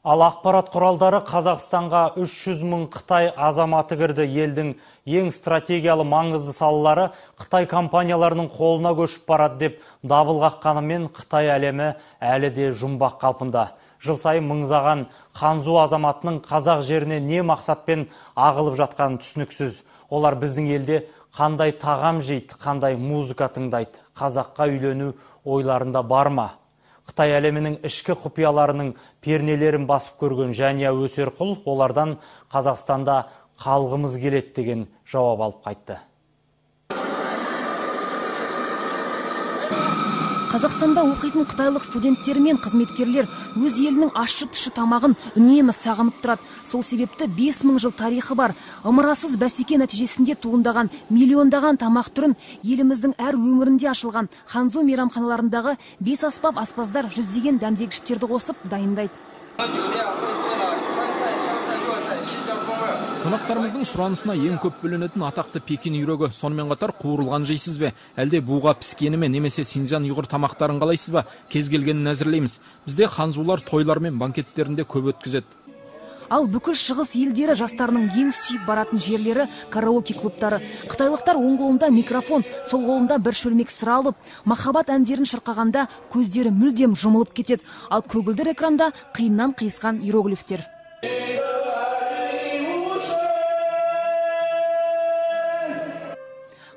Ал ақпарат құралдары Қазақстанға 300 мың Қытай азаматы кірді. Елдің ең стратегиялы маңызды салалары Қытай компанияларының қолына көшіп барады деп дабыл қаққанымен Қытай әлемі әлі де жұмбақ қалпында. Жыл сайын мыңдаған Ханзу азаматының қазақ жеріне не мақсатпен ағылып жатқаны түсініксіз. Олар біздің елде қандай тағам жейді, қандай музыка тыңдайды, қазаққа үйлену ойларында бар ма? Қытай әлемінің ішкі құпияларының пернелерін басып көрген Жәния Өсерқұл олардан Қазақстанда қалғымыз келеді деген жауап алып қайтты. Қазақстанда оқитын қытайлық студенттер мен қызметкерлер өз елінің ащы-тұщы тамағын үнемі сағынып тұрады. Сол себепті 5000 жыл тарихы бар ымырасыз бәсеке нәтижесінде туындаған миллиондаған тамақ түрін еліміздің әр өңірінде ашылған Ханзу мейрамханаларындағы 5 аспап аспаздар жүздеген дәмдегіштерді қосып дайындайды. Қонақтарымыздың сұранысына ең көп бөлінетін атақты Пекин үйрегі, сонымен қатар қуырылған жейсіз бе? Әлде буға піскені ме, немесе Синьцзян ұйғыр тамақтарын қалайсыз ба? Кез келгенін әзірлейміз. Бізде ханзулар тойлар мен банкеттерінде көп өткізеді. Ал бүкіл шығыс елдері жастарының ең сүйіп баратын жерлері караоке клубтары. Қытайлықтар оң қолында микрофон, сол қолында бір шөлмек сыра алып, махаббат әндерін шырқағанда көздері мүлдем жұмылып кетеді. Ал көгілдір экранда қиыннан қиысқан иероглифтер.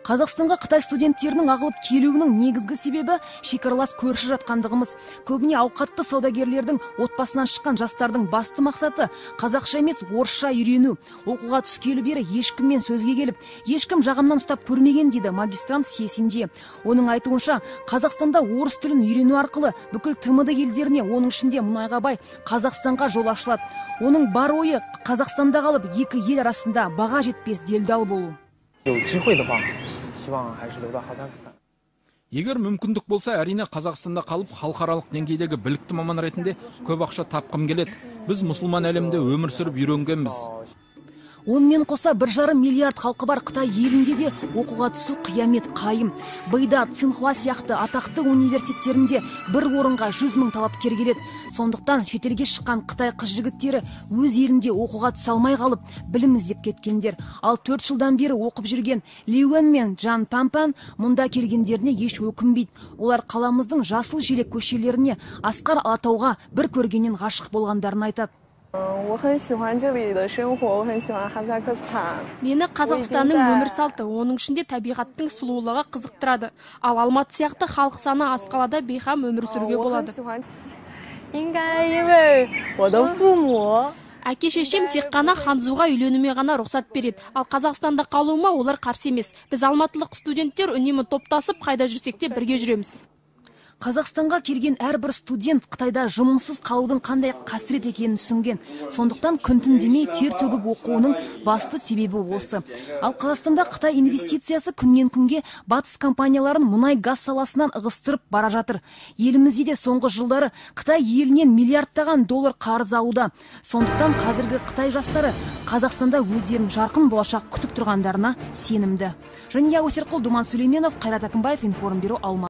Қазақстанға Қытай студенттерінің ағылып келуінің негізгі себебі шекаралас көрші жатқандығымыз. Көбіне ауқатты саудагерлердің отбасынан шыққан жастардың басты мақсаты қазақша емес орысша үйрену. Оқуға түскелі бері ешкіммен сөзге келіп, ешкім жағамнан ұстап көрмеген дейді магистрант Сесинже. Оның айтуынша, Қазақстанда орыс тілін үйрену арқылы бүкіл ТМД елдеріне, оның ішінде мұнайға бай Қазақстанға жол ашылады. Оның бар ойы Қазақстанда қалып екі ел арасында баға жетпес делдал болу. Егер мүмкіндік болса, әрине Қазақстанда қалып халықаралық деңгейдегі білікті маман ретінде көп ақша тапқым келеді. Біз мұсылман әлемінде өмір сүріп үйренгенбіз. Онымен қоса 1,5 миллиард халқы бар Қытай елінде де оқуға түсу қиямет қайым. Бейда, Цинхуа сияқты атақты университеттерінде бір орынға 100 мың талапкер келеді. Сондықтан шетелге шыққан Қытай қыз-жігіттері өз елінде оқуға түсе алмай қалып, білім іздеп кеткендер. Ал 4 жылдан бері оқып жүрген Лиуэн мен Джан Пампан мұнда келгендеріне еш өкінбейді. Олар қаламыздың жасыл желек көшелеріне, Асқар Алатауға бір көргеннен ғашық болғандарын айтады. Мені Қазақстанның өмір салты, оның ішінде табиғаттың сұлулығы қызықтырады. Ал Алматы сияқты халық саны аз қалада бейхам өмір сүруге болады. Әке-шешем тек қана ханзуға үйленуме ғана рұқсат береді. Ал Қазақстанда қалуыма олар қарсы емес. Біз алматылық студенттер үнемі топтасып, қайда жүрсек те бірге жүреміз. Қазақстанға келген әрбір студент Қытайда жұмыссыз қалудың қандай қасірет екенін түсінген. Сондықтан күн-түн демей тер төгіп оқуының басты себебі осы. Ал Қазақстанда Қытай инвестициясы күннен күнге батыс компанияларын мұнай-газ саласынан ығыстырып бара жатыр. Елімізде де соңғы жылдары Қытай елінен миллиардтаған доллар қарыз алуда. Сондықтан қазіргі Қытай жастары Қазақстанда өздерін жарқын болашақ күтіп тұрғандарына сенімді. Жәния Өсерқұл, Думан Сүлейменов, Қайрат Әкімбаев, Информбюро, Алматы.